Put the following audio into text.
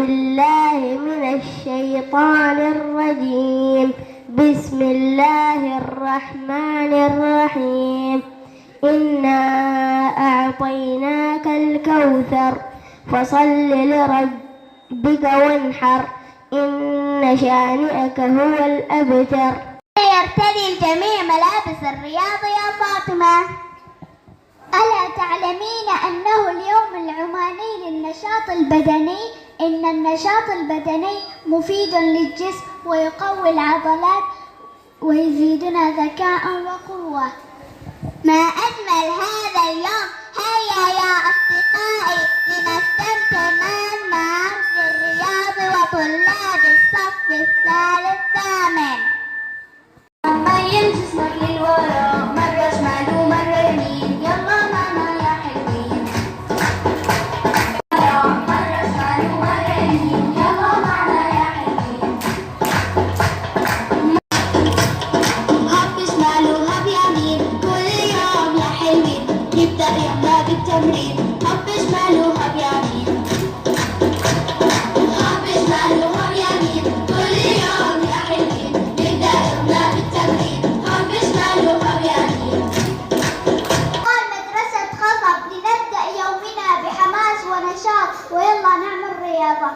بالله من الشيطان الرجيم. بسم الله الرحمن الرحيم. إنا أعطيناك الكوثر فصل لربك وانحر إن شانئك هو الأبتر. يرتدي الجميع ملابس الرياض يا فاطمة؟ ألا تعلمين أنه اليوم العماني للنشاط البدني؟ إن النشاط البدني مفيد للجسم ويقوي العضلات ويزيدنا ذكاء وقوة. ما أجمل هذا اليوم. هيا يا أصدقائي لنستمتع معا مع عرض الرياض وطلاب الصف الثالث ثامن. مريم جسمك للوراء، مرة شمال ومرة يمين، يلا معنا يا حلوين. مرة شمال ومرة يمين، يلا معنا يا حلوين. هب شمال وهب يمين، كل يوم يا حلوين، نبدأ يومنا بالتمرين. هب شمال وهب يمين، هب شمال وهب يمين، كل يوم يا حلوين، نبدأ يومنا بالتمرين. هب شمال وهب يمين. مدرسة خطب لنبدأ يومنا بحماس ونشاط، ويلا نعمل رياضة.